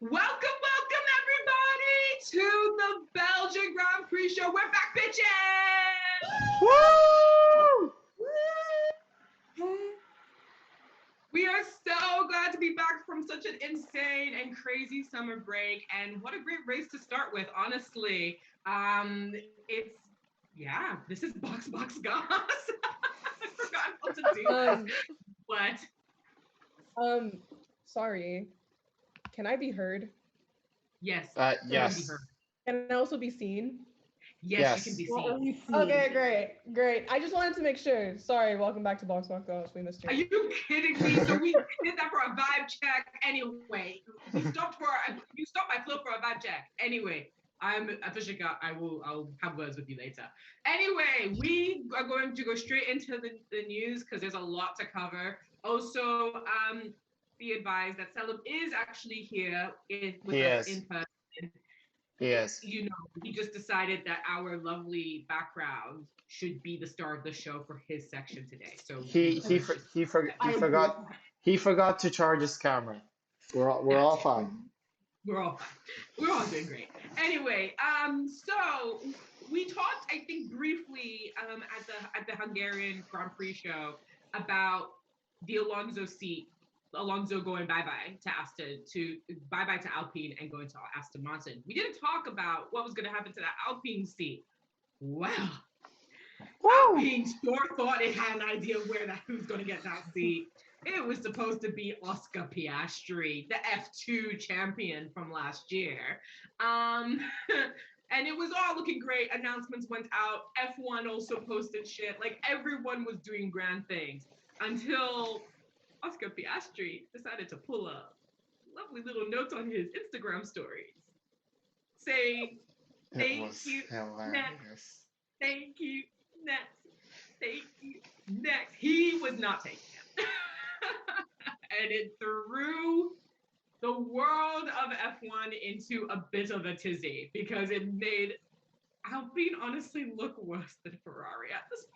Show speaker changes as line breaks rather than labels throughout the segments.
Welcome, everybody, to the Belgian Grand Prix show. We're back, bitches!
Woo!
We are so glad to be back from such an insane and crazy summer break, and what a great race to start with, honestly. This is Box Box Goss. I forgot how to do this. What?
Sorry. Can I be heard?
Yes.
Yes.
Can I also be seen?
Yes, you can be seen.
Okay, great. I just wanted to make sure. Sorry, welcome back to Box Box Goss. We missed you.
Are you kidding me? So we did that for a vibe check anyway. You stopped my flow for a vibe check. Anyway, I'm Afishika. I'll have words with you later. Anyway, we are going to go straight into the news because there's a lot to cover. Also, be advised that Selim is actually here with us in person.
Yes.
You know, he just decided that our lovely background should be the star of the show for his section today. So
he forgot to charge his camera. We're all fine.
We're all doing great. Anyway, so we talked, I think, briefly at the Hungarian Grand Prix show about the Alonso going bye-bye to Alpine and going to Aston Martin. We didn't talk about what was going to happen to that Alpine seat. Well, Alpine sure thought it had an idea who's going to get that seat. It was supposed to be Oscar Piastri, the F2 champion from last year. And it was all looking great. Announcements went out. F1 also posted shit. Like, everyone was doing grand things until Oscar Piastri decided to pull a lovely little note on his Instagram stories saying, thank you, next. Thank you, next. Thank you, next. He was not taking it. And it threw the world of F1 into a bit of a tizzy because it made Alpine honestly look worse than Ferrari at this point.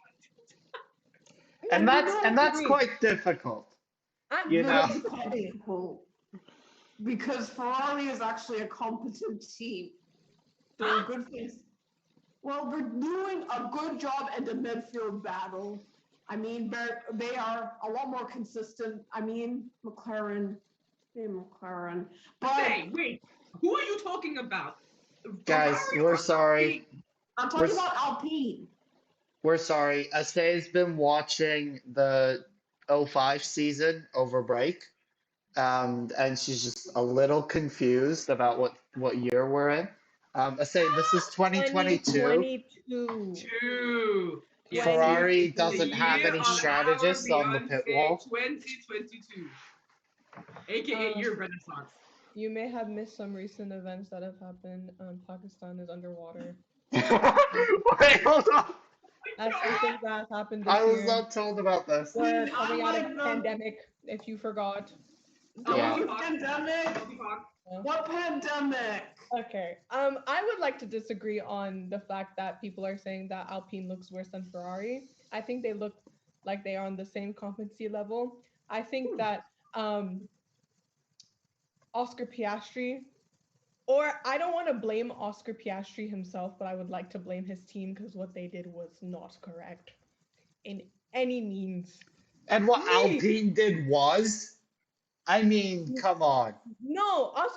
And that's quite difficult. You know,
difficult because Ferrari is actually a competent team. Doing good things. Well, they're doing a good job in the midfield battle. I mean, they are a lot more consistent. I mean, McLaren. But
wait, who are you talking about?
Guys, we're sorry.
I'm talking about Alpine.
We're sorry. Astay's been watching the 05 season over break, and she's just a little confused about what year we're in. Astay, this is 2022.
2022.
Ferrari doesn't have any strategists on the pit wall.
2022, aka your Renaissance.
You may have missed some recent events that have happened. Pakistan is underwater.
Wait, hold on.
That's something that happened this
I was
year.
not told about this.
We're coming out of a pandemic, if you forgot.
Pandemic? What pandemic?
Okay. I would like to disagree on the fact that people are saying that Alpine looks worse than Ferrari. I think they look like they are on the same competency level. I think that Oscar Piastri, or I don't want to blame Oscar Piastri himself, but I would like to blame his team because what they did was not correct in any means.
And what Alpine did was, I mean, come on.
No. I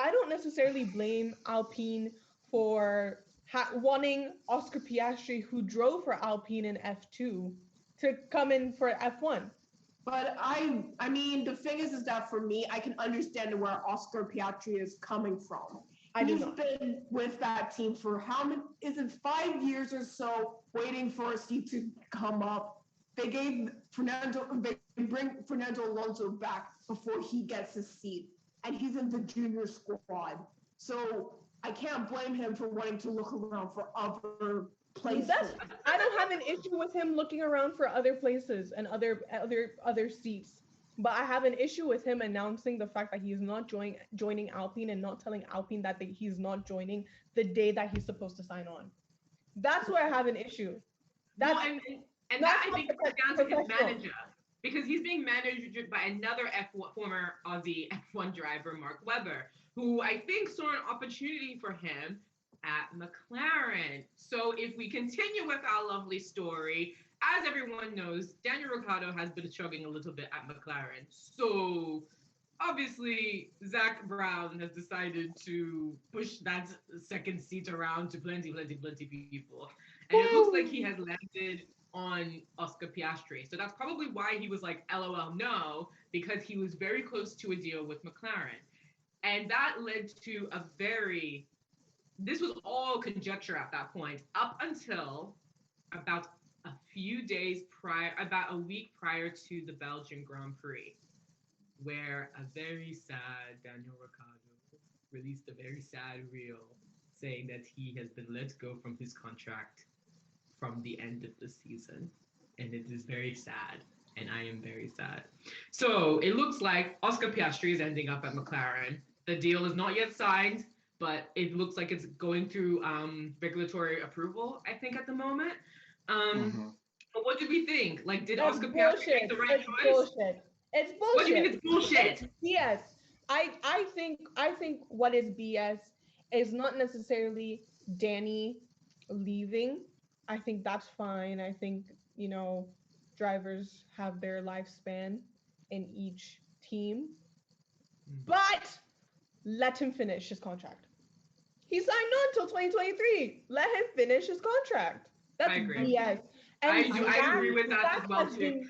don't necessarily blame Alpine for wanting Oscar Piastri, who drove for Alpine in F2, to come in for F1.
But I mean, the thing is that for me, I can understand where Oscar Piastri is coming from. He's been with that team for how many? Is it 5 years or so? Waiting for a seat to come up. They bring Fernando Alonso back before he gets his seat, and he's in the junior squad. So I can't blame him for wanting to look around for other places.
I don't have an issue with him looking around for other places and other seats, but I have an issue with him announcing the fact that he's not joining Alpine and not telling Alpine that he's not joining the day that he's supposed to sign on. That's where I have an issue.
And that I think comes down to his manager. because he's being managed by another former Aussie F1 driver, Mark Webber, who I think saw an opportunity for him at McLaren. So if we continue with our lovely story, as everyone knows, Daniel Ricciardo has been struggling a little bit at McLaren. So obviously, Zach Brown has decided to push that second seat around to plenty people. And it looks like he has landed on Oscar Piastri. So that's probably why he was like, LOL, no, because he was very close to a deal with McLaren. And that led to this was all conjecture at that point, up until about a few days prior, about a week prior to the Belgian Grand Prix, where a very sad Daniel Ricciardo released a very sad reel saying that he has been let go from his contract from the end of the season. And it is very sad. And I am very sad. So it looks like Oscar Piastri is ending up at McLaren. The deal is not yet signed, but it looks like it's going through regulatory approval, I think, at the moment. But what did we think? Like, did Oscar Piastri make the right choice?
Bullshit. It's bullshit.
What do you mean it's bullshit?
It's BS. I think what is BS is not necessarily Danny leaving. I think that's fine. I think, drivers have their lifespan in each team. But let him finish his contract. He signed on until 2023. Let him finish his contract. That's BS. And
I agree with that as well too.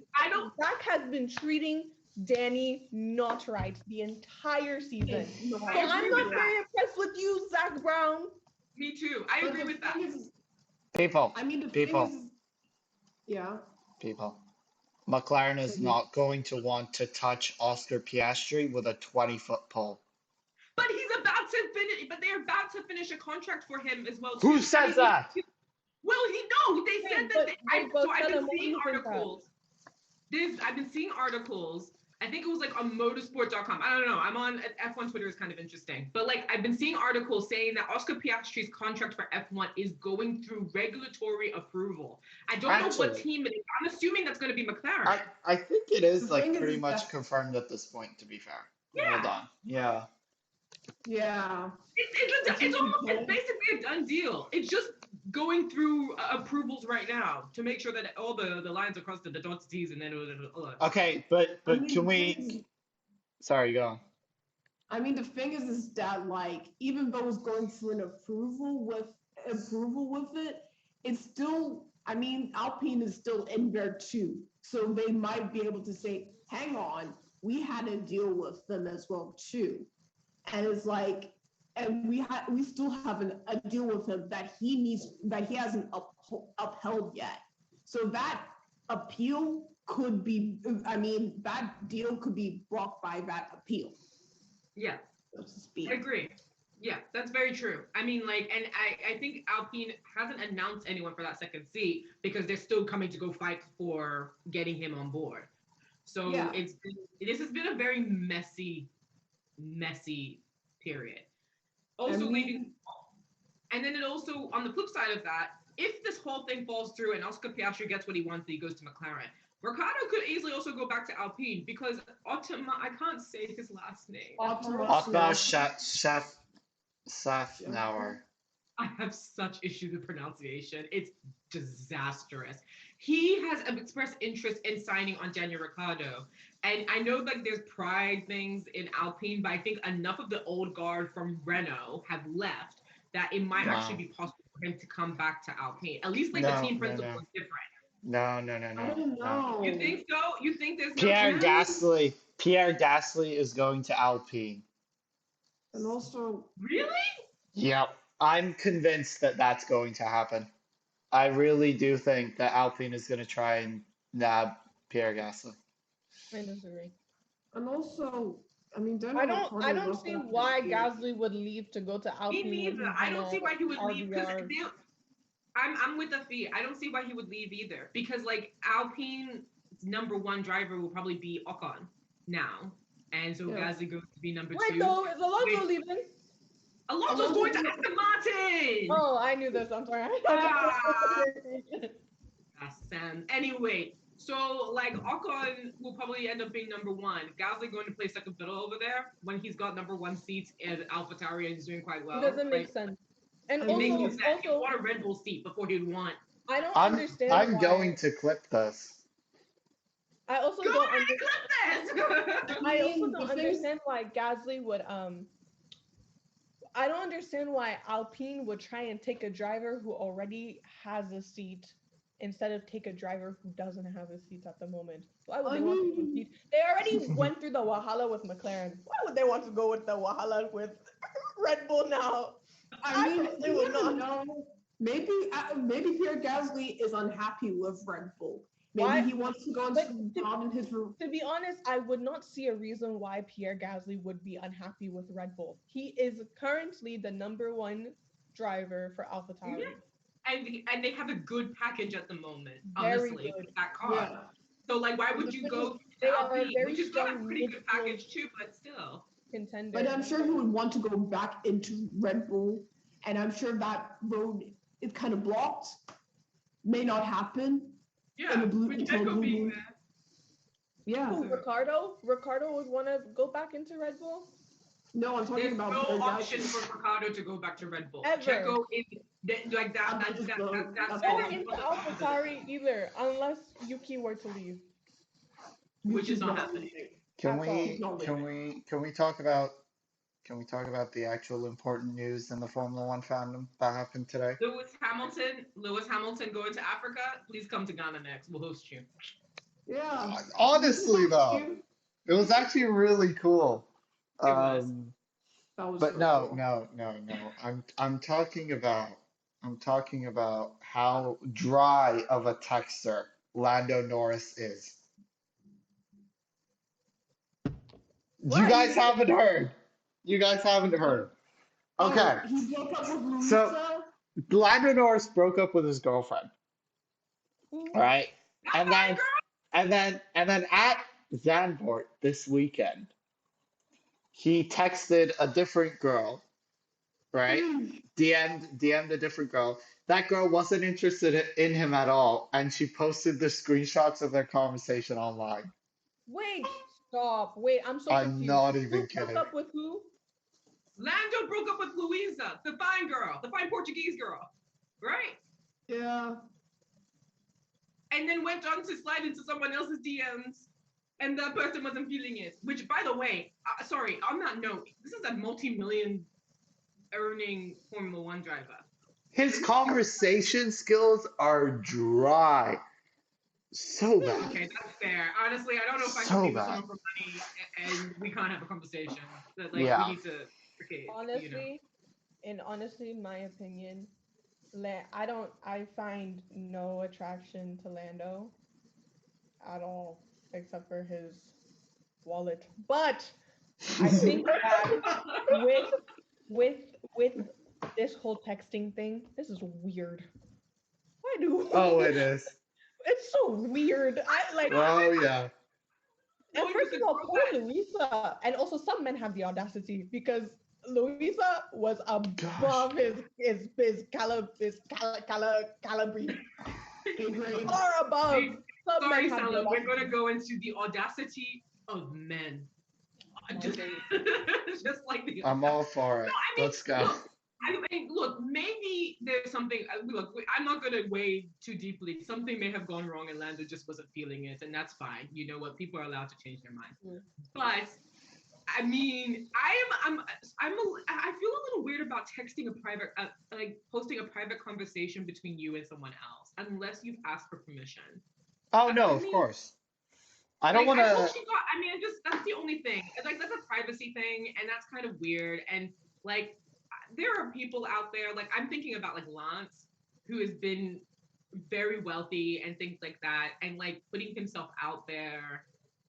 Zach has been treating Danny not right the entire season. So I'm not very impressed with you, Zach Brown.
Me too. I agree with that.
People.
Yeah.
People. McLaren is not going to want to touch Oscar Piastri with a 20-foot pole.
But he's about to finish. But they're about to finish a contract for him as well.
Who says that?
Well, they said that. I've been seeing articles. I've been seeing articles. I think it was like on motorsport.com. I don't know. I'm on F1 Twitter is kind of interesting. But like I've been seeing articles saying that Oscar Piastri's contract for F1 is going through regulatory approval. I don't know what team it is. I'm assuming that's going to be McLaren.
I think it is like pretty much confirmed at this point, to be fair.
Yeah.
Hold on. Yeah.
Yeah.
It's basically a done deal. It's just going through approvals right now to make sure that all the lines are crossed, the dots, T's, and then
Okay, but can we? Sorry, go on.
I mean, the thing is that like even though it's going through an approval with it, it's still. I mean, Alpine is still in there too, so they might be able to say, "Hang on, we had a deal with them as well too," and it's like. And we still have a deal with him that he hasn't upheld yet. So that appeal could be, that deal could be blocked by that appeal.
Yeah,
so to speak.
I agree. Yeah, that's very true. I mean, like, and I think Alpine hasn't announced anyone for that second seat because they're still coming to go fight for getting him on board. So this has been a very messy period. Also leaving, and then it also, on the flip side of that, if this whole thing falls through and Oscar Piastri gets what he wants and he goes to McLaren, Ricciardo could easily also go back to Alpine because I can't say his last name.
Otmar Schaffnauer.
I have such issues with pronunciation. It's disastrous. He has expressed interest in signing on Daniel Ricciardo. And I know like there's pride things in Alpine, but I think enough of the old guard from Renault have left that it might actually be possible for him to come back to Alpine. At least like the team principle is different.
No.
I don't know.
You think so? You think there's
Pierre Gasly is going to Alpine.
And also,
really?
Yep. I'm convinced that that's going to happen. I really do think that Alpine is going to try and nab Pierre Gasly.
I disagree.
And also, I mean,
I don't see why Gasly would leave to go to Alpine.
Me neither. I don't see why he would leave because I'm with the fee. I don't see why he would leave either because like Alpine's number one driver will probably be Ocon now, and so Gasly goes to be number two.
Wait, though, is Alonso leaving?
Alonso's going to Aston Martin.
Oh, I knew this. I'm sorry.
Sam. Anyway, So like Ocon will probably end up being number one. Gasly going to play second fiddle over there when he's got number one seats in AlphaTauri and he's doing quite well.
It doesn't make
Like,
sense. And
It
it makes no
also,
sense. He
also,
want a Red Bull seat before he'd want.
I don't
I'm
understand
I'm going
why.
to clip this.
I also
Go
don't
ahead,
understand.
clip this.
I also
mean,
don't
the thing is-
understand why Gasly would I don't understand why Alpine would try and take a driver who already has a seat instead of take a driver who doesn't have a seat at the moment. Why would
I
they want to
mean-
compete? They already went through the Wahala with McLaren. Why would they want to go with the Wahala with Red Bull now?
I mean,
personally
you
would
never
not.
know. Maybe Pierre Gasly is unhappy with Red Bull. Maybe
Why-
he wants to go and
but-
broaden his route.
To be honest, I would not see a reason why Pierre Gasly would be unhappy with Red Bull. He is currently the number one driver for AlphaTauri.
And they have a good package at the moment,
Very
honestly,
good.
with that car.
Yeah.
So like, why
And
would
the
you
thing
go
is,
to
they are a
Alpine,
very
which has got a
strong
pretty good
midfield
package too, but still.
Contender.
But I'm sure he would want to go back into Red Bull, and I'm sure that road is kind of blocked. May not happen.
Yeah,
And the blue-
with
until
Checo
blue
being
moon.
there.
Yeah.
Who, Ricardo? Ricardo would want to go back into Red Bull?
No, I'm talking
There's
about
no
Pierre
option
Gasly.
for Ricardo to go back to Red Bull.
Ever.
Checo is like that.
I'm just going-
That's
I'm
Or
going-
into AlphaTauri either, unless Yuki were to leave.
Which is not
Yuki's
happening.
Can
That's all.
we
No,
can we talk about the actual important news in the Formula One fandom that happened today?
Lewis Hamilton going to Africa. Please come to Ghana next. We'll host you.
Yeah.
Honestly, though, it was actually really cool.
It was.
That was
But
so
no,
cool.
no. I'm talking about how dry of a texter Lando Norris is. You
Why?
guys haven't heard. You guys haven't heard. Okay,
Oh, he broke up with Louisa.
So- Lando Norris broke up with his girlfriend.
Who?
All right,
Not
and
my
then
girl.
and then at Zandvoort this weekend, he texted a different girl, right? DM'd a different girl. That girl wasn't interested in him at all, and she posted the screenshots of their conversation online.
Wait, stop. Wait, I'm so
I'm
confused.
not even
Who broke
kidding.
up with who?
Lando broke up with Louisa, the fine girl, the fine Portuguese girl, right?
Yeah.
And then went on to slide into someone else's DMs, and that person wasn't feeling it. Which, by the way, sorry, on that note, this is a multi-million earning Formula One driver.
His conversation skills are dry. So bad.
Okay, that's fair. Honestly, I don't know if I
So
can be with
bad.
someone for money and we can't have a conversation. That like
Yeah.
we need to. Okay,
Honestly, in my opinion, I find no attraction to Lando at all, except for his wallet. But I think that with this whole texting thing, this is weird. Why do?
Oh, it is.
It's so weird. I like.
Oh yeah.
And
Going
first
with
of
the
all, poor
progress.
Luisa. And also, some men have the audacity because Luisa was above his calibre. Far above. Some
Sorry,
men have the
Salah, we're
audacity.
gonna go into the audacity of men. Just, just like the.
I'm all for it.
No, I mean,
Let's go.
look, I mean, look, maybe there's something. Look, I'm not gonna wade too deeply. Something may have gone wrong, and Lando just wasn't feeling it, and that's fine. You know what? People are allowed to change their minds.
Mm.
But I mean, I feel a little weird about texting a private, like posting a private conversation between you and someone else, unless you've asked for permission.
Oh no,
I
of
mean,
course. I don't
Like,
want
I hope
to.
she got. I mean, that's the only thing. Like, that's a privacy thing, and that's kind of weird. And like, there are people out there. Like, I'm thinking about like Lance, who has been very wealthy and things like that, and like putting himself out there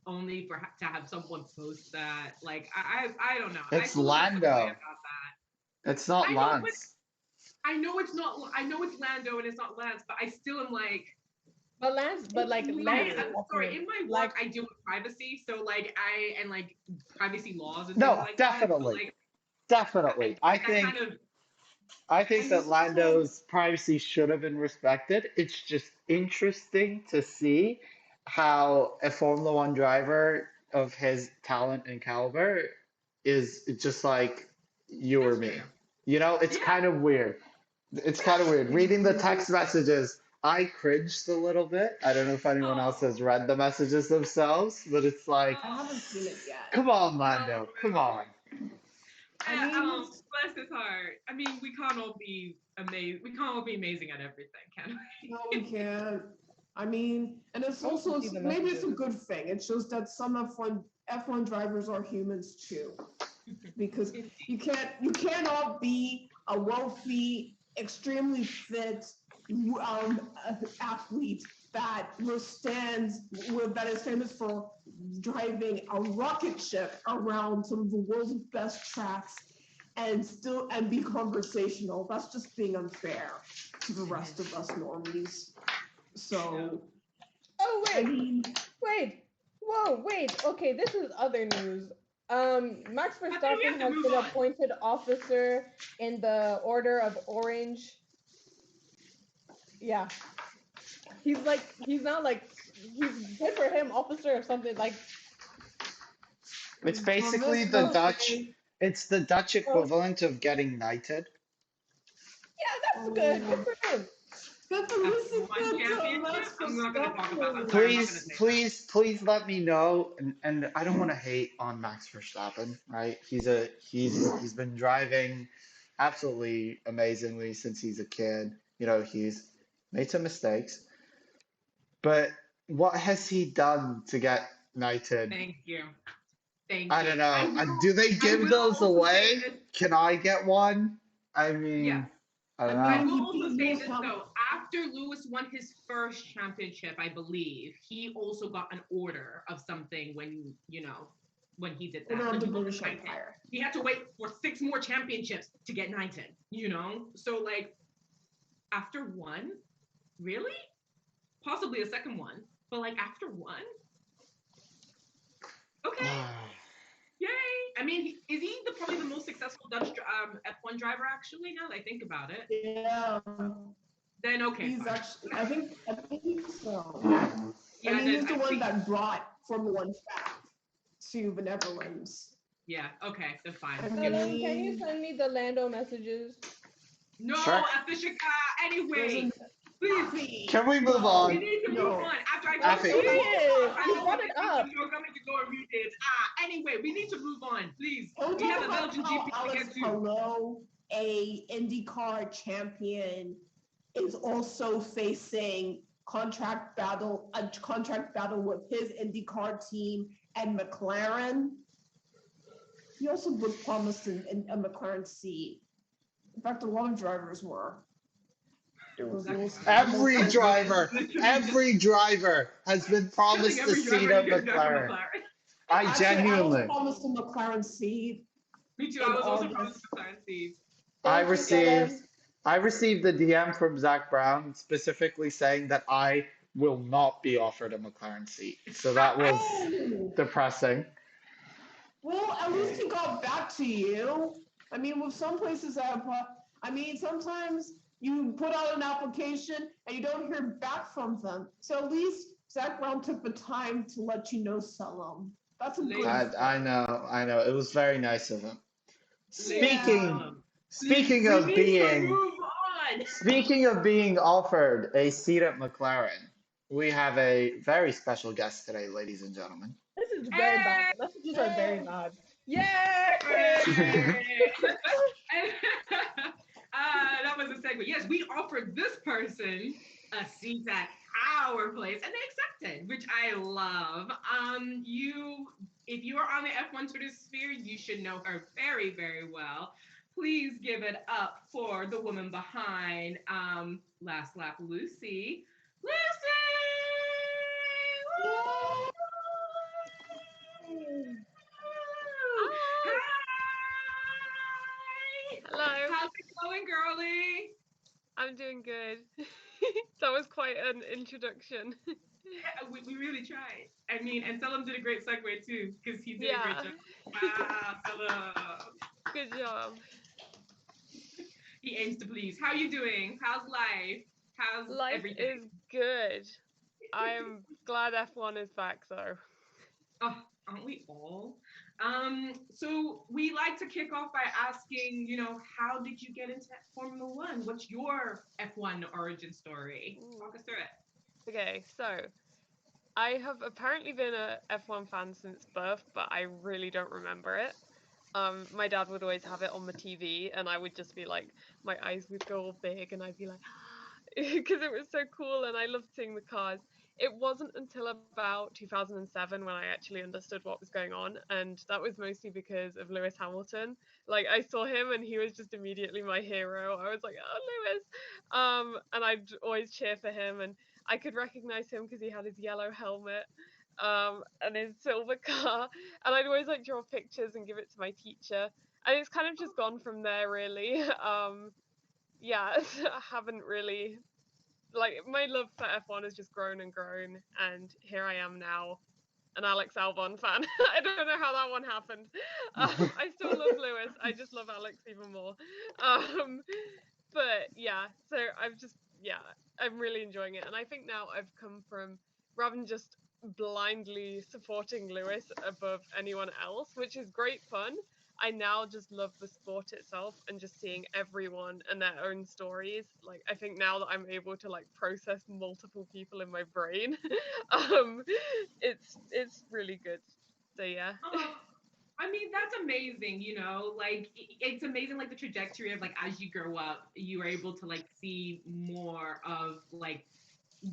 only for to have someone post that. Like, I don't know.
It's
I feel a little
Lando.
way about that.
It's not
I know, but-
Lance.
I know it's not. I know it's Lando and it's not Lance, but I still am like.
But Lance, but like
I'm
Lance.
sorry, in my work,
like-
I deal with privacy, so like and like privacy laws and
No,
things like that. So,
definitely.
like,
Definitely. I
that
think
kind of
And
that
this is
Lando's privacy should have been respected. It's just interesting to see how a Formula One driver of his talent and caliber is just like you or
That's
me.
true.
You know, it's
Yeah.
kind of weird. It's kind of weird. Reading the text messages, I cringed a little bit. I don't know if anyone else has
Oh,
read the messages themselves, but it's like,
I
oh,
haven't seen it yet.
come on,
oh,
Lando, come on.
I mean,
bless his heart. I mean, we can't all be amazing. We can't all be amazing at everything, can we?
no, we can't. I mean, and it's
I want to
also
see the
maybe it's a
messages.
good thing. It shows that some F1 drivers are humans too, because you can't all be a wealthy, extremely fit athlete that that is famous for driving a rocket ship around some of the world's best tracks and be conversational. That's just being unfair to the rest of us normies. So
Oh
I
wait,
mean,
wait, whoa, wait. Okay, this is other news. Max
we
Verstappen
have to
has
move
been
on.
appointed officer in the Order of Orange. Yeah, he's now he's good for him, officer or something like.
It's
for
basically
this
the
Oh,
Dutch,
birthday,
it's the Dutch
oh,
equivalent of getting knighted.
yeah, that's good. Good for him.
good for
After
Lucy
one championship,
Max
I'm not gonna talk about. I'm
Verstappen.
sorry, I'm not gonna
Please,
say that.
please, please let me know. And I don't want to hate on Max Verstappen, right? He's been driving absolutely amazingly since he's a kid. You know, he's made some mistakes, but what has he done to get knighted?
Thank you. Thank
I
you.
don't know. Do they
I
give
will
those
also say
away?
this.
Can I get one? I
Yes.
mean, I
I
don't
I
know.
mean,
will also say
he
this
has
though. After Lewis won his first championship, I believe he also got an order of something when he did that.
order of
Like
the
he got
British
knighted.
Empire.
He had to wait for 6 more championships to get knighted. So like after one, really, possibly a second one, but like after one, okay, yay! I mean, is he probably the most successful Dutch F1 driver actually? Now that I think about it,
Yeah,
then okay,
he's
fine.
actually. I think so.
Yeah,
I mean,
then
he's the
I
one
think
that brought Formula One back to the Netherlands.
yeah, okay, then fine.
I
Give it.
Can you
mean,
send me the Lando messages?
No,
Sure.
Afishika.
there's
Anyway,
an
please.
Afi.
Can we move
We
on?
need to move on. After I
I'm
told
Afi.
you,
serious.
I
You
told
brought
you
it
that
up.
you're going to go and read it. Anyway, we need to move on, please.
Don't
We
talk
have a
about
Belgian
how
GP to
Alex
get to.
Palou, a IndyCar champion, is also facing a contract battle with his IndyCar team and McLaren. He also was promised a McLaren seat. In fact, a lot of drivers were. There was
Every driver,
Literally
every driver has been
just
promised
killing
a
every
seat
driver
at
you can drive for
McLaren.
McLaren.
I
Actually, I was
genuinely,
promised a McLaren seat
Me too.
in
I was also
August.
promised McLaren seats.
I
Thank you,
received,
Caleb.
I received the DM from Zach Brown specifically saying that I will not be offered a McLaren seat. So that was
Oh,
depressing.
well, at least he got back to you. I mean, with some places sometimes you put out an application and you don't hear back from them. So at least Zach Brown took the time to let you know, Salam. That's a good
I,
thing.
I know. It was very nice of him.
Ladies and
Yeah.
gentlemen,
Speaking
we
of
need to
being,
move on.
speaking of being offered a seat at McLaren, we have a very special guest today, ladies and gentlemen.
This is very bad.
Hey!
The messages are very bad. Yay!
That was a segue. Yes, we offered this person a seat at our place, and they accepted, which I love. If you are on the F1 Twitter sphere, you should know her very, very well. Please give it up for the woman behind LastLapLucy, Lucy. Hi.
Hello,
How's it going, girlie?
I'm doing good. That was quite an introduction.
Yeah, we really tried. I mean, and Selim did a great segue too, because he did a great
Yeah,
job. Wow, Selim.
good job.
He aims to please. How you doing? How's life? How's
Life
everything?
is good. I am glad F1 is back, though.
Oh, aren't we all? So we like to kick off by asking, how did you get into Formula One? What's your F1 origin story? Talk us through it.
Okay, so I have apparently been a F1 fan since birth, but I really don't remember it. My dad would always have it on the TV, and I would just be like, my eyes would go all big, and I'd be like, because it was so cool, and I loved seeing the cars. It wasn't until about 2007 when I actually understood what was going on, and that was mostly because of Lewis Hamilton. Like, I saw him, and he was just immediately my hero. I was like, oh, Lewis! And I'd always cheer for him, and I could recognize him because he had his yellow helmet. And his silver car, and I'd always like draw pictures and give it to my teacher, and it's kind of just gone from there, really. Yeah, I haven't really, like, my love for F1 has just grown and grown, and here I am now, an Alex Albon fan. I don't know how that one happened. I still love Lewis, I just love Alex even more. But yeah, so I'm really enjoying it, and I think now I've come from, rather than just blindly supporting Lewis above anyone else, which is great fun, I now just love the sport itself and just seeing everyone and their own stories. Like, I think now that I'm able to like process multiple people in my brain, it's really good. So yeah.
I mean, that's amazing, like it's amazing, like the trajectory of like as you grow up, you are able to like see more of like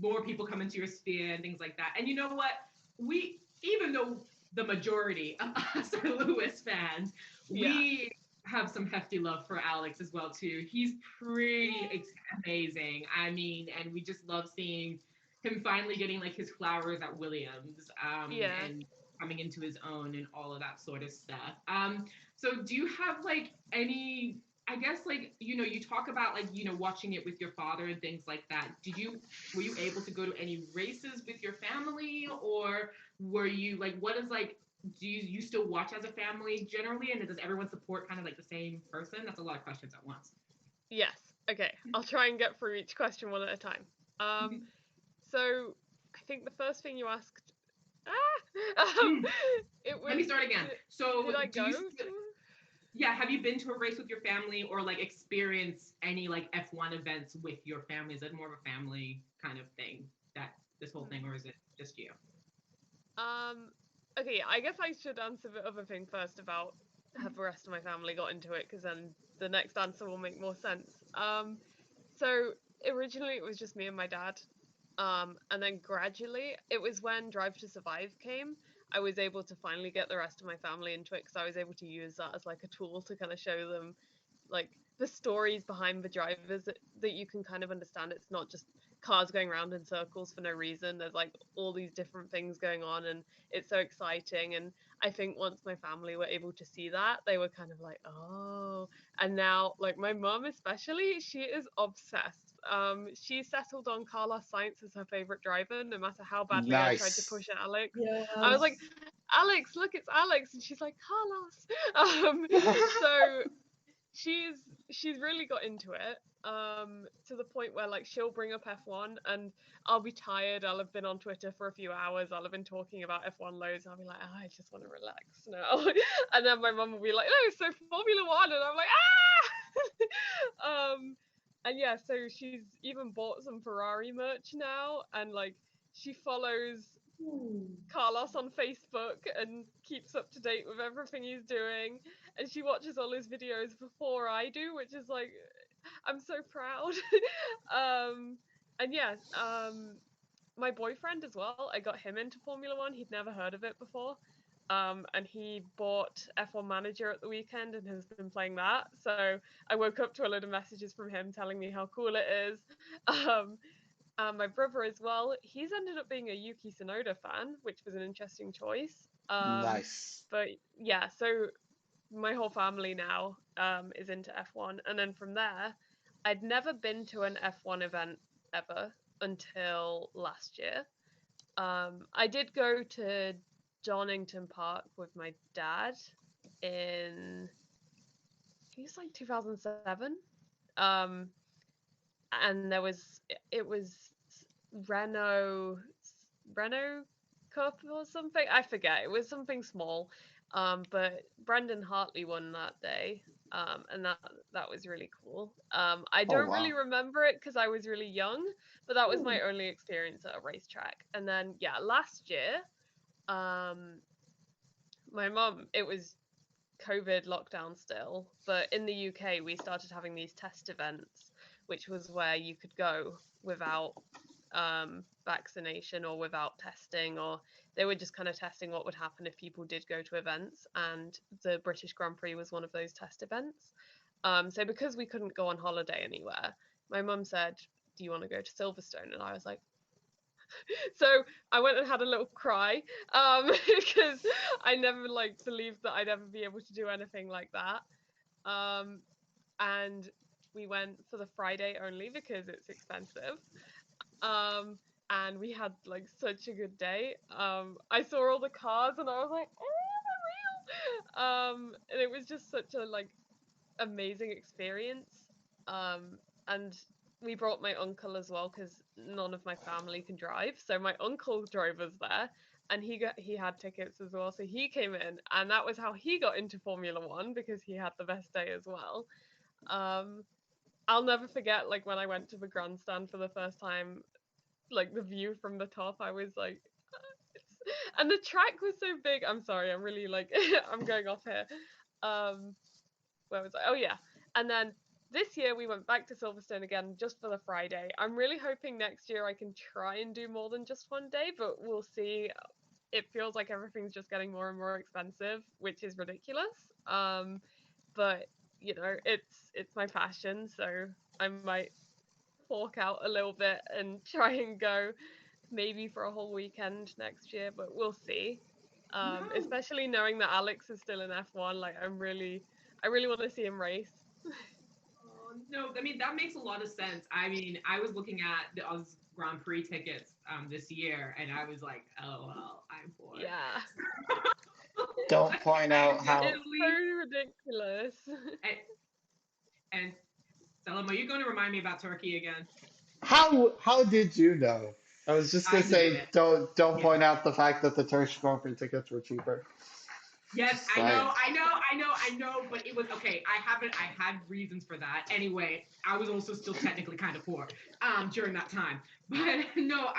more people come into your sphere and things like that. And you know what? Even though the majority of us are Lewis fans, we have some hefty love for Alex as well too. He's pretty amazing. I mean, and we just love seeing him finally getting like his flowers at Williams, and coming into his own and all of that sort of stuff. So do you have like any, I guess, like, you talk about like, watching it with your father and things like that. Were you able to go to any races with your family, or were you like, what is like, do you still watch as a family generally? And does everyone support kind of like the same person? That's a lot of questions at once.
Yes. Okay. I'll try and get through each question one at a time. So I think the first thing you asked, it was.
Let me start again. So
did I go?
Yeah, have you been to a race with your family, or like experience any like F1 events with your family? Is it more of a family kind of thing, that this whole thing, or is it just you?
Okay, I guess I should answer the other thing first about have the rest of my family got into it, because then the next answer will make more sense. So originally it was just me and my dad. And then gradually, it was when Drive to Survive came, I was able to finally get the rest of my family into it, because I was able to use that as like a tool to kind of show them like the stories behind the drivers that you can kind of understand. It's not just cars going around in circles for no reason. There's like all these different things going on, and it's so exciting. And I think once my family were able to see that, they were kind of like, oh. And now, like my mum especially, she is obsessed. She settled on Carlos Sainz as her favorite driver, no matter how badly I tried to push Alex.
Yes.
I was like, Alex, look, it's Alex, and she's like, Carlos. So she's really got into it, to the point where like she'll bring up F1, and I'll be tired, I'll have been on Twitter for a few hours, I'll have been talking about F1 loads, and I'll be like, oh, I just want to relax now. And then my mum will be like, no, so Formula One, and I'm like, and yeah, so she's even bought some Ferrari merch now, and like she follows Carlos on Facebook and keeps up to date with everything he's doing, and she watches all his videos before I do, which is like, I'm so proud. And yes, my boyfriend as well, I got him into Formula One. He'd never heard of it before. And he bought F1 Manager at the weekend and has been playing that. So I woke up to a load of messages from him telling me how cool it is. My brother as well, he's ended up being a Yuki Tsunoda fan, which was an interesting choice.
Nice.
But yeah, so my whole family now is into F1. And then from there, I'd never been to an F1 event ever until last year. I did go to Donington Park with my dad in, I think it's like 2007. And it was Renault Renault Cup or something. I forget. It was something small. But Brendan Hartley won that day. And that was really cool. I
Oh,
don't really
wow.
remember it because I was really young, but that was my only experience at a racetrack. And then last year, my mum, it was COVID lockdown still, but in the UK we started having these test events, which was where you could go without vaccination or without testing, or they were just kind of testing what would happen if people did go to events, and the British Grand Prix was one of those test events. So because we couldn't go on holiday anywhere, my mum said, do you want to go to Silverstone? And I was like, so I went and had a little cry because I never believed that I'd ever be able to do anything like that. And we went for the Friday only because it's expensive. And we had such a good day. I saw all the cars and I was like, oh, they're real. And it was just such a amazing experience. And we brought my uncle as well because none of my family can drive. So my uncle drove us there, and he had tickets as well. So he came in, and that was how he got into Formula One because he had the best day as well. I'll never forget when I went to the grandstand for the first time, the view from the top. I was like, and the track was so big. I'm sorry, I'm really I'm going off here. Where was I? Oh yeah, and then this year we went back to Silverstone again just for the Friday. I'm really hoping next year I can try and do more than just one day, but we'll see. It feels like everything's just getting more and more expensive, which is ridiculous. But it's my passion, so I might fork out a little bit and try and go maybe for a whole weekend next year, but we'll see. Especially knowing that Alex is still in F1, I really want to see him race.
No, I mean, that makes a lot of sense. I mean, I was looking at the Oz Grand Prix tickets this year, and I was like, oh, well, I'm poor.
Yeah.
Don't point out how.
It's so ridiculous.
And Selim, are you going to remind me about Turkey again?
How did you know? I was just gonna
I knew
say,
it.
don't point out the fact that the Turkish Grand Prix tickets were cheaper.
Yes,
Just
I know,
saying.
but it was okay. I had reasons for that. Anyway, I was also still technically kind of poor during that time. But no,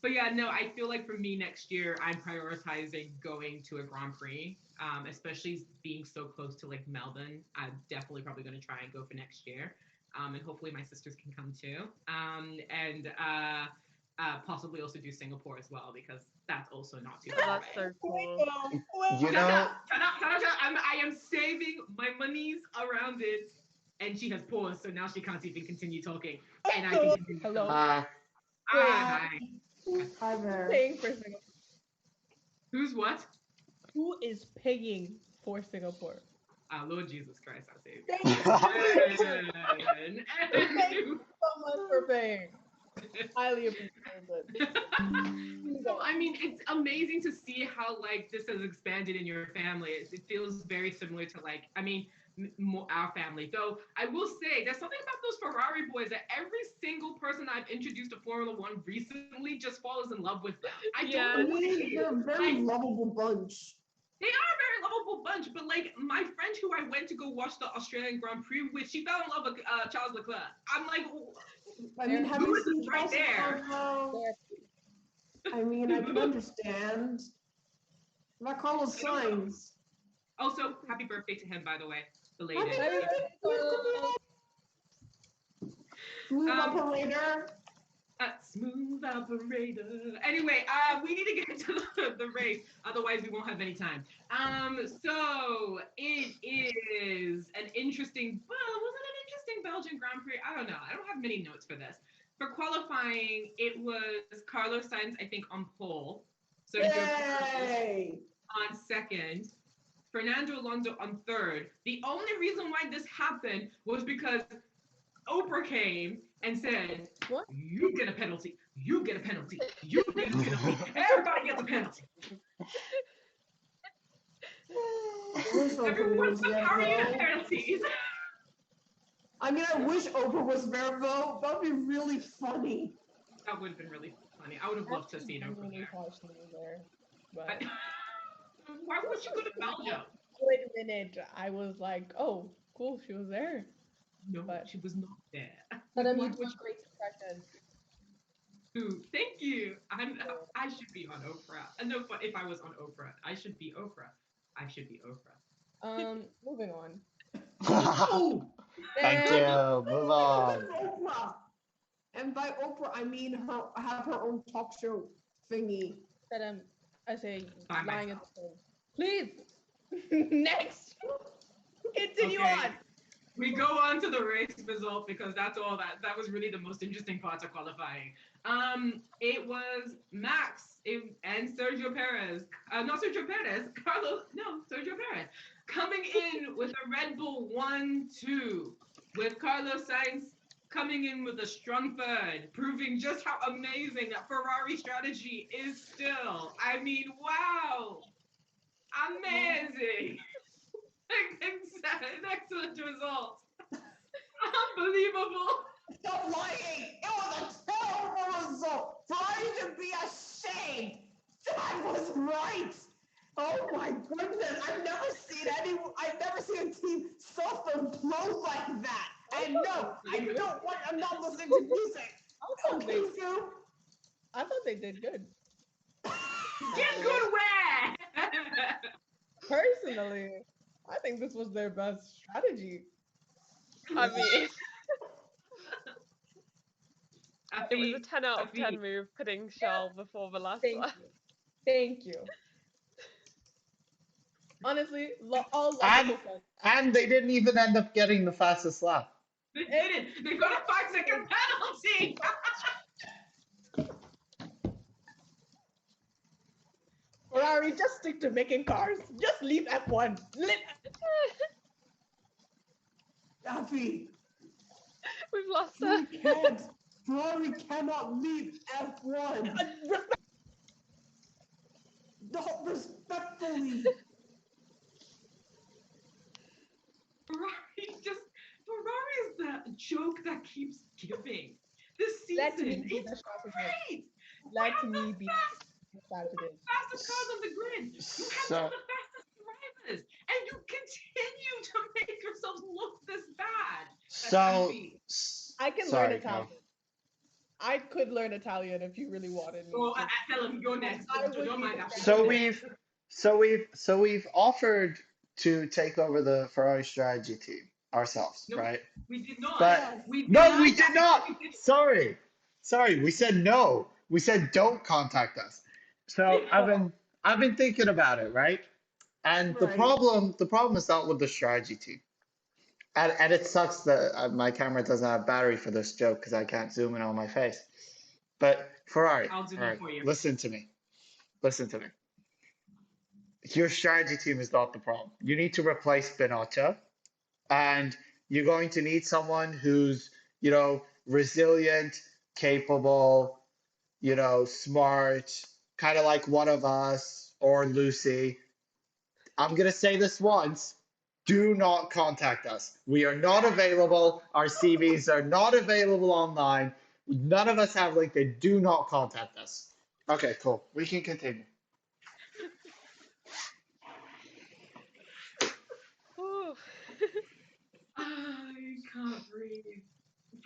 but yeah, no, I feel like for me next year, I'm prioritizing going to a Grand Prix, especially being so close to Melbourne. I'm definitely probably going to try and go for next year. And hopefully my sisters can come too. And possibly also do Singapore as well, because that's also not too far
That's
away.
so cool.
You know,
I am saving my monies around it, and she has paused, so now she can't even continue talking, and I can continue.
Hello.
Hi.
Hi there.
Paying for Singapore.
Who's what?
Who is paying for Singapore?
Lord Jesus Christ, I saved.
Thank you so much for paying. Highly appreciate it.
So I mean, it's amazing to see how this has expanded in your family. It feels very similar to I mean, our family. Though I will say, there's something about those Ferrari boys that every single person I've introduced to Formula One recently just falls in love with them. I don't know what it is.
They're a very lovable bunch.
They are a very lovable bunch, but my friend who I went to go watch the Australian Grand Prix with, she fell in love with Charles Leclerc. I'm like,
I mean, have you seen
right there?
I mean, I can understand. Not Carlos Sainz.
Also, happy birthday to him, by the way. Belated.
Smooth operator.
Smooth operator. Anyway, we need to get into the race, otherwise we won't have any time. So it is an interesting. Well, was it an interesting Belgian Grand Prix? I don't know. I don't have many notes for this. For qualifying, it was Carlos Sainz, I think, on pole. So
Yay!
on second. Fernando Alonso on third. The only reason why this happened was because Oprah came and said,
what?
You get a penalty. You get a penalty. You get a penalty. Everybody gets a penalty. Everyone took penalties.
I mean, I wish Oprah was there, though. That would be really funny.
That would have been really funny. I would have loved to see him from
Genuinely
there.
thought she was there, but
But why would you go to Belgium?
wait a minute. I was like, oh, cool, she was there.
No,
But-
she was not there.
But
Why
you do
would
a great impression.
you? Thank you. I should be on Oprah. No, but if I was on Oprah, I should be Oprah. I should be Oprah.
Moving on.
Oh,
Thank you. Move on.
Oprah. And by Oprah, I mean her have her own talk show thingy.
That I say
By
lying at
myself.
the phone. Please. Next. Continue
Okay.
on.
We go on to the race result because that's all that was really the most interesting part of qualifying. It was Max and Sergio Perez, not Sergio Perez, Sergio Perez, coming in with a Red Bull 1-2, with Carlos Sainz coming in with a strong third, proving just how amazing that Ferrari strategy is still. I mean, wow, amazing. An excellent result. Unbelievable.
Stop lying! It was a terrible result! Ferrari should be ashamed! That was right! Oh my goodness! I've never seen a team self-implode like that! And no, I'm not listening to music! Okay, Sue?
I thought they did good.
Get good where?
Personally, I think this was their best strategy.
I mean, it was a
Afi,
10 out of 10
Afi.
move putting Charles before the last
Thank
one.
you. Thank you. Honestly, all
And-
logical sense.
And they didn't even end up getting the fastest lap.
They didn't. They got a 5-second penalty.
Ferrari, just stick to making cars. Just leave F1.
Daffy,
We've lost her.
we can't. Ferrari cannot leave F1. No, respectfully.
Ferrari is the joke that keeps giving. This
Let
season,
me be
it's
the strategist.
great.
Let
We have
me
the
be the strategist.
fastest cars on the grid. You have
So-
some of the fastest drivers, and you continue to make yourselves look this bad. That's
So,
unbeat.
I can
sorry,
learn Italian. I could learn Italian if you really wanted me.
So
to.
I tell him, go next.
I would
Don't
be
mind
the
after.
So we've offered to take over the Ferrari strategy team ourselves,
Nope.
right?
We did not.
But
we
no, we did not.
We did-
Sorry, we said no. We said don't contact us. So I've been thinking about it, right? And the
Right.
problem is not with the strategy team. And it sucks that my camera doesn't have battery for this joke because I can't zoom in on my face. But Ferrari,
I'll zoom in for you.
listen to me. Your strategy team is not the problem. You need to replace Binotto, and you're going to need someone who's, resilient, capable, smart, kind of like one of us or Lucy. I'm going to say this once. Do not contact us. We are not available. Our CVs are not available online. None of us have LinkedIn. Do not contact us. Okay, cool. We can continue.
Ooh.
I can't breathe.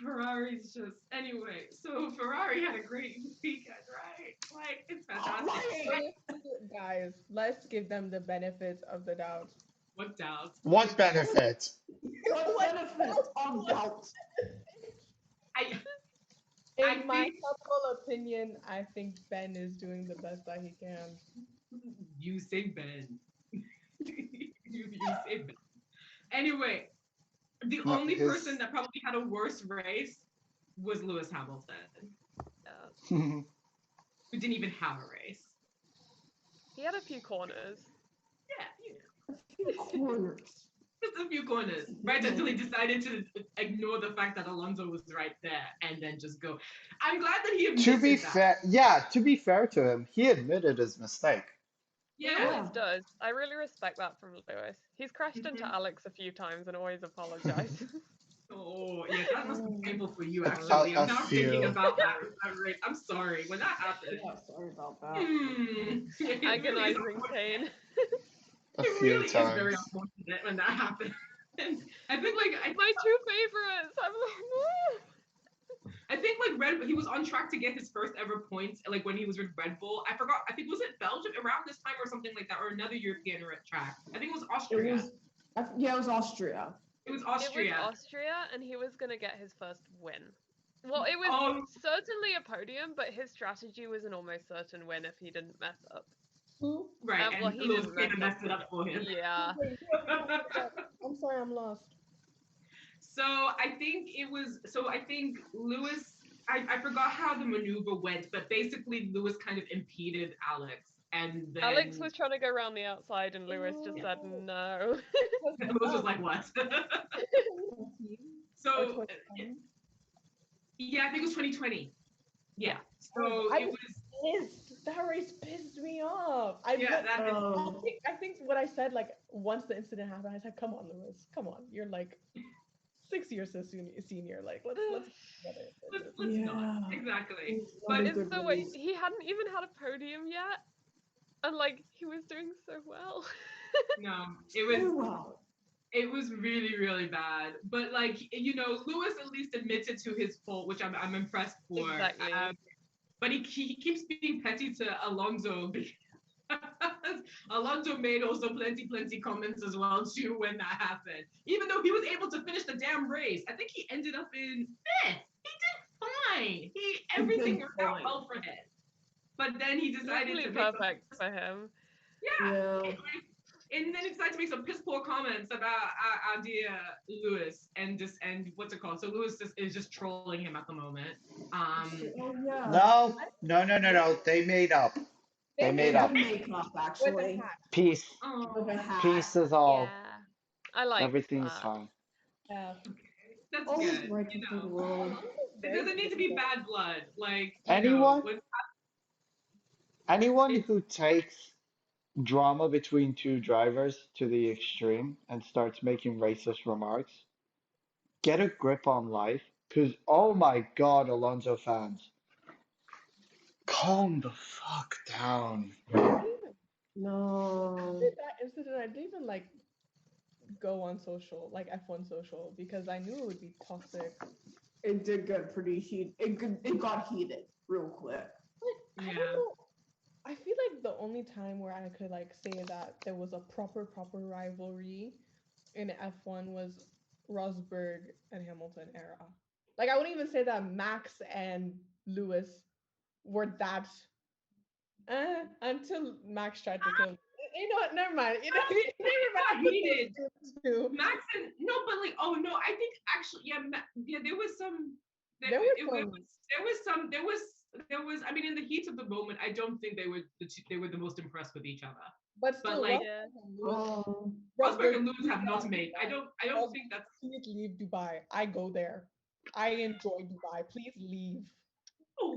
Ferrari's just anyway. So Ferrari had a great weekend, right? Like it's fantastic.
Lying.
Guys, let's give them the benefits of the doubt.
What doubt?
What benefit?
What benefit of doubt?
I
In my
think-
humble opinion, I think Ben is doing the best that he can.
You say Ben. you say Ben. Anyway, the
No,
only
his-
person that probably had a worse race was Lewis Hamilton,
Yeah.
who didn't even have a race.
He had a few corners.
Yeah,
Corners.
just a few corners, right until he decided to ignore the fact that Alonso was right there and then just go. I'm glad that he admitted
To be fair to him, he admitted his mistake.
He
Yeah.
always does. I really respect that from Lewis. He's crashed into
Mhm.
Alex a few times and always apologizes.
Oh, yeah, that must be painful for you,
A,
actually. I'm
a
now thinking
few.
about that race. I'm sorry. When that happened,
Yeah, sorry about that.
it really is
Agonizing pain.
A
it
few
really is very
times.
unfortunate when that happened. And I think like
My two favorites. I'm like,
I think like he was on track to get his first ever points like when he was with Red Bull. I forgot. I think was it Belgium around this time or something like that, or another European track. I think it was
It
Austria.
was, yeah, it was Austria.
It was
it was
Austria.
Austria, and he was gonna get his first win. Well, it was
Oh,
certainly a podium, but his strategy was an almost certain win if he didn't mess up.
Who?
right.
Well,
And
he
Lewis
didn't
came
mess
and
up.
messed it up for him.
Yeah.
Wait, I'm sorry, I'm lost.
So I think it was. So I think Lewis. I forgot how the maneuver went, but basically Lewis kind of impeded Alex, and then
Alex was trying to go around the outside, and Lewis just said no.
Lewis was like, "What?" So yeah, I think it was 2020. Yeah. So
I
it
was
was.
pissed. That race pissed me off.
Yeah, that is.
I think what I said, like, once the incident happened, I said, come on, Lewis, come on. You're like 6 years senior. Like, let's get it.
Let's not. Exactly.
But
But
It's the way he hadn't even had a podium yet, and like he was doing so well.
no, it was really, really bad. But like, you know, Lewis at least admitted to his fault, which I'm impressed for.
Exactly.
But he keeps being petty to Alonso because Alonso made also plenty comments as well too when that happened. Even though he was able to finish the damn race, I think he ended up in fifth. He did fine. Everything worked out well for him. But then he decided
Totally
to make
perfect for him.
yeah. And then he decided to make some piss poor comments about our dear Lewis and what's it called? So Lewis is just trolling him at the moment.
No. They made up. They made up.
Make up, actually.
Peace.
Oh,
Peace is all.
Yeah, I like
Everything's
that.
fine.
Yeah.
that's
Always
good.
breaking
You
through the
know,
world.
it doesn't need to be bad blood. Like you
Anyone?
know,
Anyone who takes drama between two drivers to the extreme and starts making racist remarks, get a grip on life. Because, oh my God, Alonso fans, calm the fuck down.
No.
That incident, I didn't even like go on social, like F1 social, because I knew it would be toxic.
It did get pretty heated. It got heated real quick.
Like, I don't know. I feel like the only time where I could like say that there was a proper rivalry in F1 was Rosberg and Hamilton era. Like, I wouldn't even say that Max and Lewis were that until Max tried to kill. You know what? Never mind. You know,
not heated. Max and no, but like, oh no, I think actually, there was some. There was. I mean, in the heat of the moment, I don't think they were the most impressed with each other.
But still,
like, Rosberg and Lewis have not made. I don't think that's.
Please leave Dubai. I go there. I enjoy Dubai. Please leave.
Oh,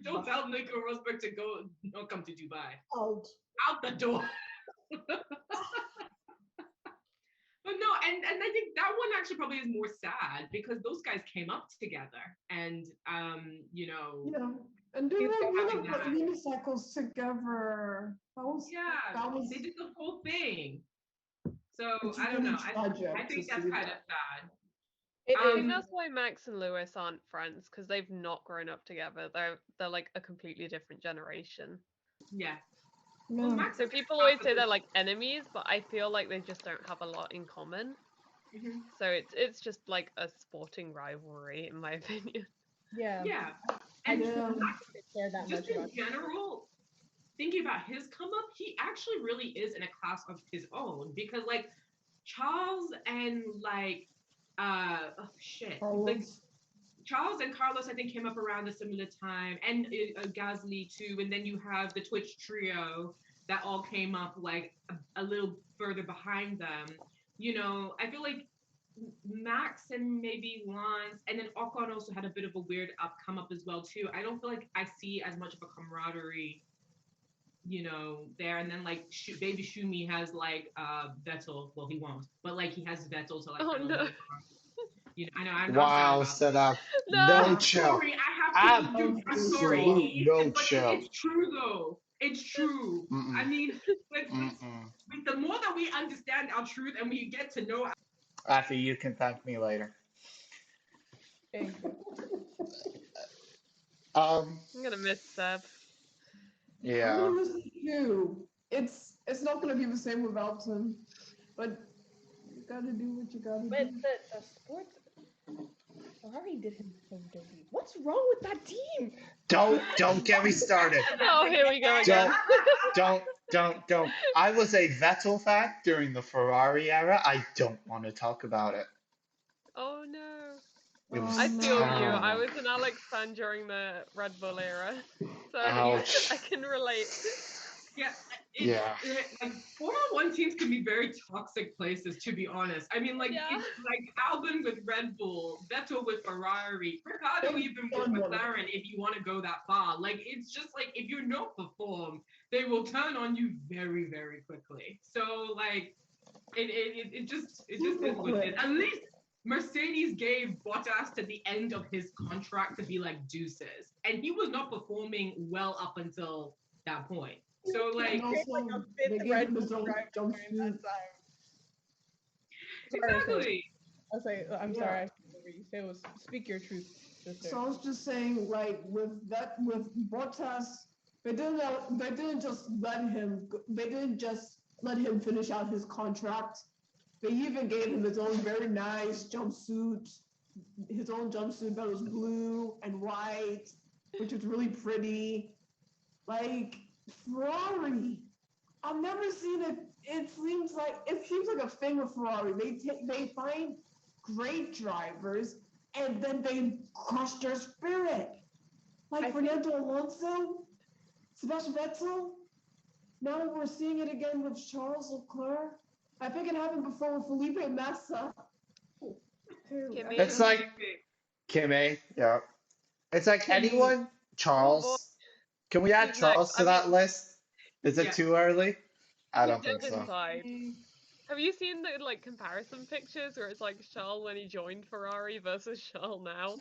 don't tell Nico Rosberg to go. Don't come to Dubai. Out the door. But no, and I think that one actually probably is more sad because those guys came up together and you know.
Yeah. And they put unicycles together.
They did the whole thing. So I don't know. I think that's kind of sad.
I think that's why Max and Lewis aren't friends because they've not grown up together. They're like a completely different generation.
Yeah.
No.
Well,
So people always say they're like enemies, but I feel like they just don't have a lot in common.
Mm-hmm.
So it's just like a sporting rivalry, in my opinion.
Yeah.
Yeah. And just in general, thinking about his come up, he actually really is in a class of his own because like Charles and like like Charles and Carlos I think came up around a similar time, and Gasly too, and then you have the Twitch trio that all came up like a little further behind them. You know, I feel like Max and maybe Lance, and then Ocon also had a bit of a weird come up as well too. I don't feel like I see as much of a camaraderie, you know, there. And then like baby Shumi has like Vettel. Well, he won't, but like he has Vettel to like.
Oh no.
I know. I'm sorry
Wow,
about
set up.
No.
No
I'm
chill.
sorry. I have to. Dude, I'm sorry.
Absolute no
But
chill.
it's true though. It's true. I
Mm-mm.
mean,
Mm-mm.
the more that we understand our truth and we get to know.
After you can thank me later.
Thank you.
Um,
I'm gonna miss Seb.
I'm
yeah.
gonna miss it too. It's not gonna be the same without him, but you gotta do what you gotta
But
do.
the sports Ferrari did him so dirty. What's wrong with that team?
Don't get me started.
Oh, here we go again.
Don't. I was a Vettel fan during the Ferrari era. I don't want to talk about it.
Oh no.
It was
I feel you. I
terrible.
was an Alex fan during the Red Bull era, so
Ouch.
I can relate.
Yeah,
Yeah.
like Formula One teams can be very toxic places, to be honest. I mean, like
Yeah.
it's like Albon with Red Bull, Vettel with Ferrari, Ricardo even with McLaren. If you want to go that far, like it's just like if you don't perform, they will turn on you very, very quickly. So like, it just is what it is. At least Mercedes gave Bottas to the end of his contract to be like deuces, and he was not performing well up until that point. So like,
And also, they gave him his own jumpsuit.
exactly.
I'll say, I'm
Yeah.
sorry. I can't remember you say it was speak your truth, sister.
So I was just saying, like with Bottas, they didn't just let him finish out his contract. They even gave him his own very nice jumpsuit, his own jumpsuit that was blue and white, which was really pretty. Like Ferrari, I've never seen it. It seems like a thing with Ferrari. They find great drivers and then they crush their spirit. Like Fernando Alonso, Sebastian Vettel. Now we're seeing it again with Charles Leclerc. I think it happened before with Felipe Massa.
Kimi.
It's like Kimmy. Yeah. It's like anyone. Charles. Can we add
Who's
Charles
next?
to that list? Is it
Yeah.
too early? I
We
don't think
did
so.
decide. Have you seen the like comparison pictures where it's like Charles when he joined Ferrari versus Charles now?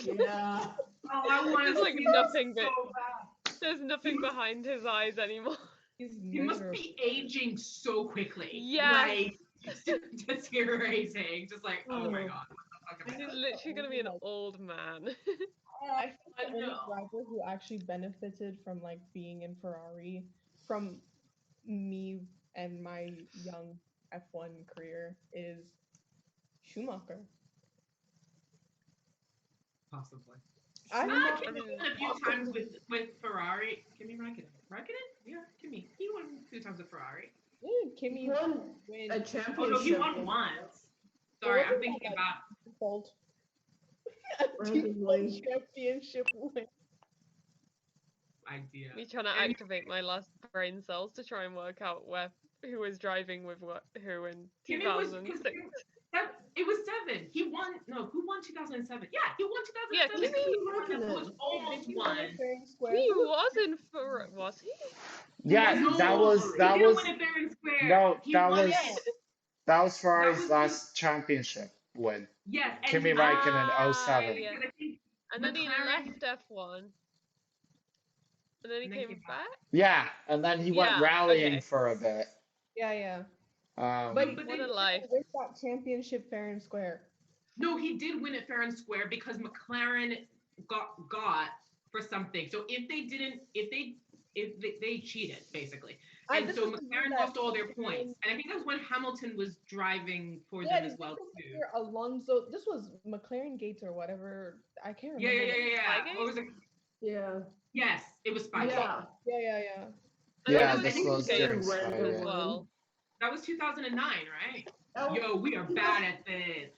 Yeah.
Oh, I want
There's
to
like
see
nothing
that
but
so bad.
there's nothing behind his eyes anymore.
He's
He must
miserable.
be aging so quickly.
Yeah.
Like deteriorating. Just like, oh my god. What the fuck am I
He's
doing?
literally gonna be an old man.
I think the only
know.
driver who actually benefited from like being in Ferrari from me and my young F1 career is Schumacher.
Possibly.
I
Kimi won a few times with Ferrari. Kimi Raikkonen? Yeah, Kimi. He won a few times with Ferrari.
Kimmy
Won
win.
a championship.
Oh no, he won once. Sorry, I'm thinking about.
Fault.
Randomly.
Championship win.
Idea.
Me trying to activate my last brain cells to try and work out who was driving with who in
Kimi was
2006.
it was 7. He won. No, who won 2007? Yeah, he won 2007.
Yeah,
Kimi was almost won.
He wasn't was he?
Yeah,
No,
that was
he didn't win it fair and square.
no,
He
that
won
was
it.
that was Ferrari's
was
last championship win.
Yes, and
Kimi Raikkonen 07.
Yeah.
I think
And then he
McLaren-
left F1. And then he came back?
Yeah, and then he went
Yeah,
rallying
okay.
for a bit.
Yeah.
Um,
But
What a life.
Win that championship fair and square.
No, he did win it fair and square because McLaren got for something. So if they cheated basically, and so McLaren lost all their points, and I think that was when Hamilton was driving for them as well too.
Alonso, this was McLaren Gates or whatever. I can't remember.
Yeah. What was it?
Yeah.
Yes, it was Spygate.
Yeah.
Yeah.
yeah,
I
this
think
was
it
during
was
Spygate.
Spygate.
as well.
That was 2009, right?
Oh,
Yo, we are bad at this.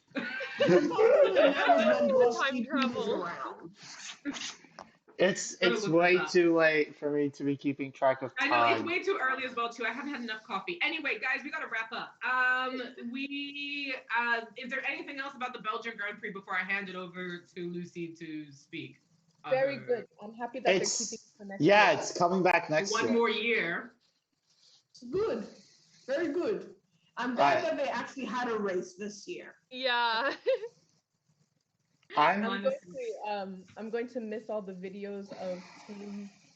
Time travel.
It's
Gotta look
way
this up.
too late for me to be keeping track of
I
time.
know it's way too early as well too. I haven't had enough coffee. Anyway, guys, we gotta wrap up. Is there anything else about the Belgian Grand Prix before I hand it over to Lucy to speak?
Very good. I'm happy that they're keeping it for next year.
It's coming back next
One
year.
more year.
It's good. Very good. I'm glad that they actually had a race this year.
Yeah.
I'm
I'm going to miss all the videos of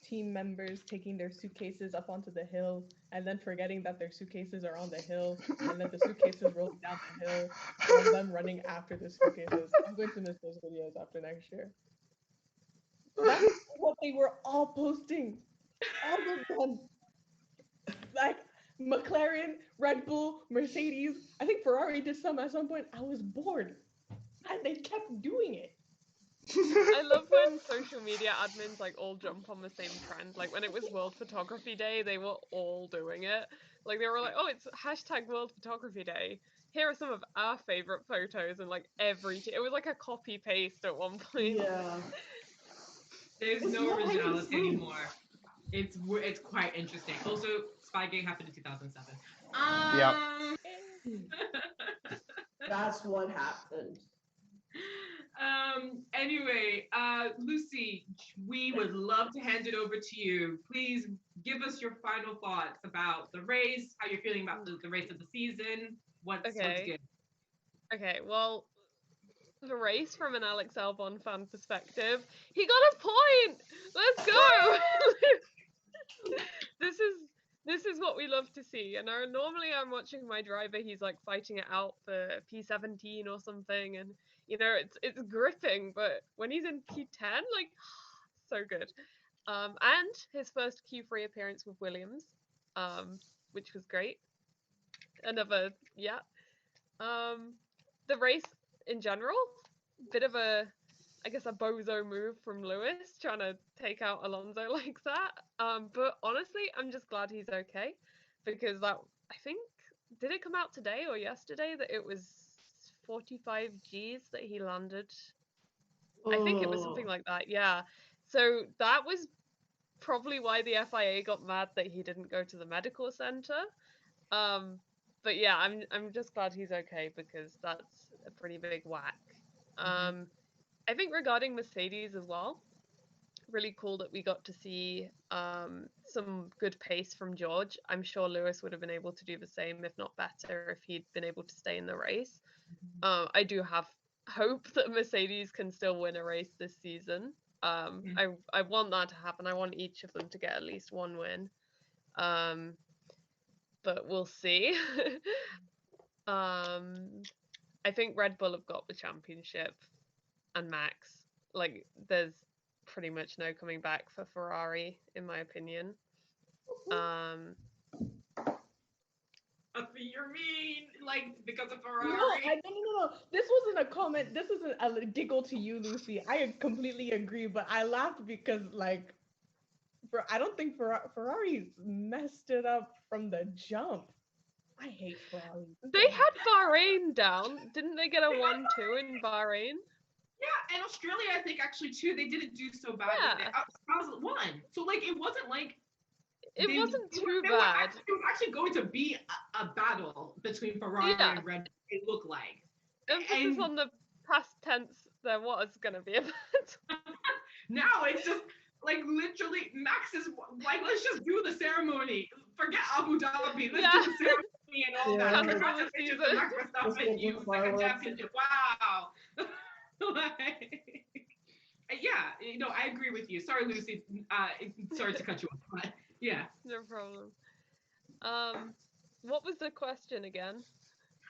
team members taking their suitcases up onto the hill and then forgetting that their suitcases are on the hill and then the suitcases rolling down the hill and them running after the suitcases. I'm going to miss those videos after next year. That's what they were all posting. All of them. Like McLaren, Red Bull, Mercedes. I think Ferrari did some at some point. I was bored. And they kept doing it.
I love when social media admins like all jump on the same trend. Like when it was World Photography Day, they were all doing it. Like they were like, "Oh, it's hashtag World Photography Day. Here are some of our favorite photos," and like it was like a copy paste at one point.
Yeah.
There's
It's
no
not like
originality
it's free.
anymore. It's quite interesting. Also, Spygate happened in 2007.
That's what happened.
Anyway, Lucy, we would love to hand it over to you. Please give us your final thoughts about the race, how you're feeling about the race of the season, what's good.
Okay, well, the race from an Alex Albon fan perspective, he got a point! Let's go! This is what we love to see. And normally I'm watching my driver, he's like fighting it out for P17 or something, and you know it's gripping, but when he's in P10, like so good. And his first Q3 appearance with Williams, which was great. Another the race in general, bit of a bozo move from Lewis trying to take out Alonso like that. But honestly, I'm just glad he's okay, because that, I think, did it come out today or yesterday that it was 45 Gs that he landed? I think it was something like that, yeah. So that was probably why the FIA got mad that he didn't go to the medical center. But yeah, I'm just glad he's okay, because that's a pretty big whack. I think regarding Mercedes as well, really cool that we got to see some good pace from George. I'm sure Lewis would have been able to do the same, if not better, if he'd been able to stay in the race. I do have hope that Mercedes can still win a race this season. I want that to happen. I want each of them to get at least one win. But we'll see. I think Red Bull have got the championship, and Max. Like, there's pretty much no coming back for Ferrari, in my opinion.
You're mean, like, because of Ferrari.
No. This wasn't a comment. This isn't a giggle to you, Lucy. I completely agree, but I laughed because, like, I don't think Ferrari's messed it up from the jump. I hate Ferrari.
They had Bahrain down. Didn't they get a 1-2 in Bahrain?
Yeah, and Australia, I think, actually, too, they didn't do so badly.
Yeah.
They won. So, like, it wasn't like...
It wasn't too bad.
It was actually going to be a battle between Ferrari and Red Bull, it looked like.
Emphasis on the past tense, there was going to be a battle.
Now it's just, like, literally, Max is like, let's just do the ceremony. Forget Abu Dhabi. Let's do the ceremony and all that. Congratulations to Max Verstappen, you second championship. Wow. I agree with you. Sorry, Lucy. Sorry to cut you off, but yeah.
No problem. What was the question again?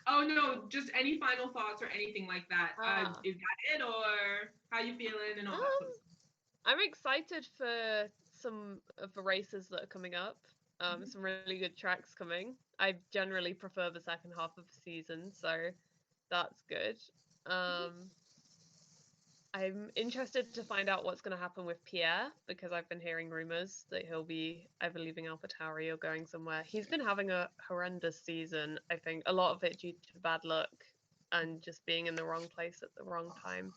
Oh no, just any final thoughts or anything like that. Is that it, or how you feeling and all that sort of stuff?
I'm excited for some of the races that are coming up. Some really good tracks coming. I generally prefer the second half of the season, so that's good. I'm interested to find out what's going to happen with Pierre, because I've been hearing rumors that he'll be either leaving AlphaTauri or going somewhere. He's been having a horrendous season, I think, a lot of it due to bad luck and just being in the wrong place at the wrong time.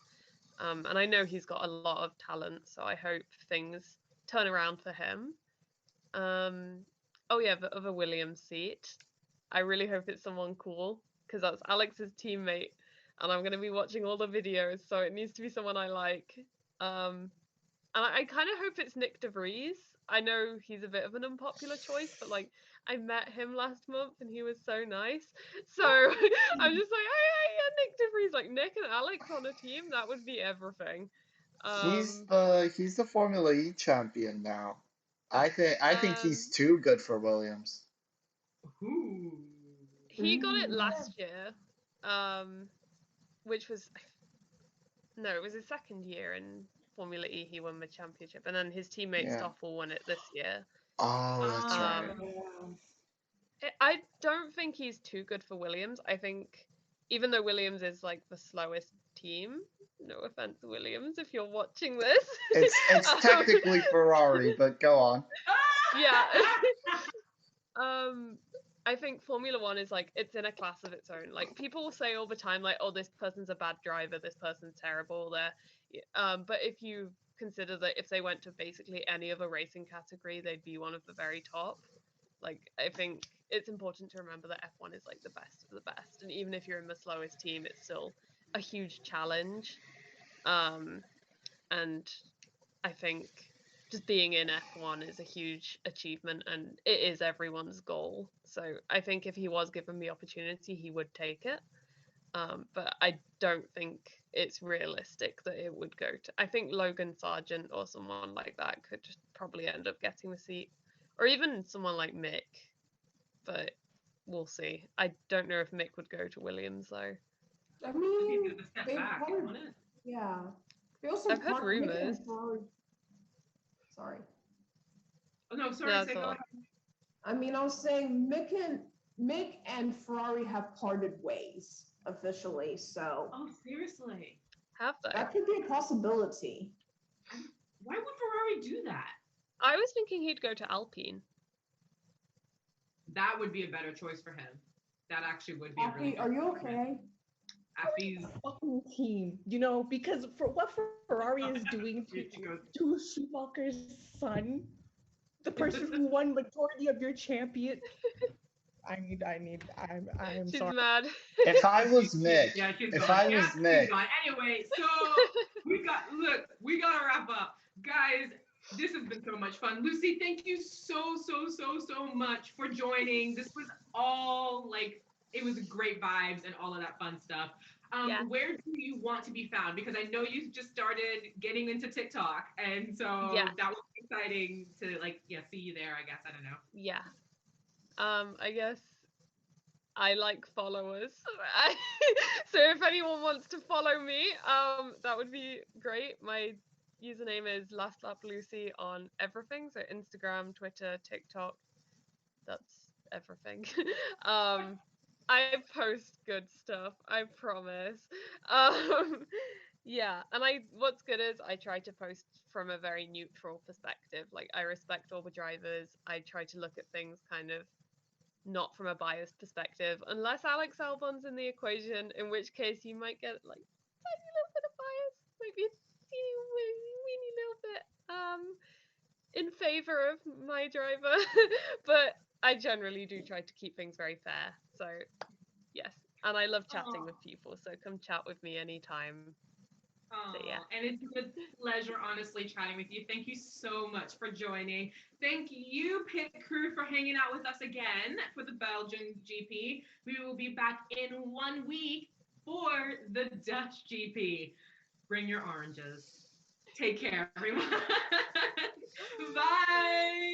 And I know he's got a lot of talent, so I hope things turn around for him. The other Williams seat. I really hope it's someone cool, because that's Alex's teammate. And I'm going to be watching all the videos, so it needs to be someone I like. And I kind of hope it's Nick de Vries. I know he's a bit of an unpopular choice, but like I met him last month and he was so nice. So I'm just like, yeah, Nick DeVries, like Nick and Alex on a team, that would be everything.
He's
Um,
the Formula E champion now. I think he's
um,
too good for Williams.
Ooh.
he got it
Mm.
last year, which was no, it was his second year in Formula E. He won the championship, and then his teammate
Yeah.
Stoffel won it this year.
Oh, that's right.
I don't think he's too good for Williams. I think even though Williams is like the slowest team, no offense, Williams, if you're watching this.
It's technically Ferrari, but go on.
Yeah. I think Formula One is like, it's in a class of its own. Like people will say all the time, like, oh, this person's a bad driver, this person's terrible. But if you consider that if they went to basically any other racing category, they'd be one of the very top. Like I think it's important to remember that F1 is like the best of the best, and even if you're in the slowest team, it's still a huge challenge. And I think just being in F1 is a huge achievement, and it is everyone's goal. So I think if he was given the opportunity, he would take it. But I don't think it's realistic that it would go to. I think Logan Sargent or someone like that could just probably end up getting the seat, or even someone like Mick. But we'll see. I don't know if Mick would go to Williams though.
I
It'd be a
mean,
bit of a step
they
back,
probably,
wouldn't it?
yeah. They also
I've heard
part- Mick and
rumors.
Ferrari- Sorry.
Oh no, sorry,
No,
say
it's
go
all
ahead.
I mean, I was saying Mick and Ferrari have parted ways officially, so
Oh, seriously.
have they?
that could be a possibility.
Why would Ferrari do that?
I was thinking he'd go to Alpine.
That would be a better choice for him. That actually would be a really
Happy,
good
are you
choice for him.
okay?
Appy's
Fucking team, you know, because for what Ferrari is doing
She goes,
to Schumacher's son, the person who won majority of your champion. I'm
She's
sorry.
mad.
If I was Mick,
yeah, she's
if
gone.
I
Yeah,
was
she's
Mick,
gone. Anyway, so we gotta wrap up. Guys, this has been so much fun. Lucy, thank you so much for joining. This was all like, it was great vibes and all of that fun stuff.
Yeah.
Where do you want to be found? Because I know you just started getting into TikTok, and so
Yeah.
that was exciting to see you there, I guess. I don't know.
Yeah. I guess I like followers. So if anyone wants to follow me, that would be great. My username is LastLapLucy on everything. So Instagram, Twitter, TikTok. That's everything. I post good stuff, I promise. Yeah, and what's good is I try to post from a very neutral perspective. Like I respect all the drivers. I try to look at things kind of not from a biased perspective, unless Alex Albon's in the equation, in which case you might get like a tiny little bit of bias, maybe a weeny little bit in favor of my driver. But I generally do try to keep things very fair. So yes, and I love chatting with people, so come chat with me anytime.
Oh,
yeah.
And it's been a pleasure, honestly, chatting with you. Thank you so much for joining. Thank you, Pit Crew, for hanging out with us again for the Belgian GP. We will be back in 1 week for the Dutch GP. Bring your oranges. Take care, everyone. Bye.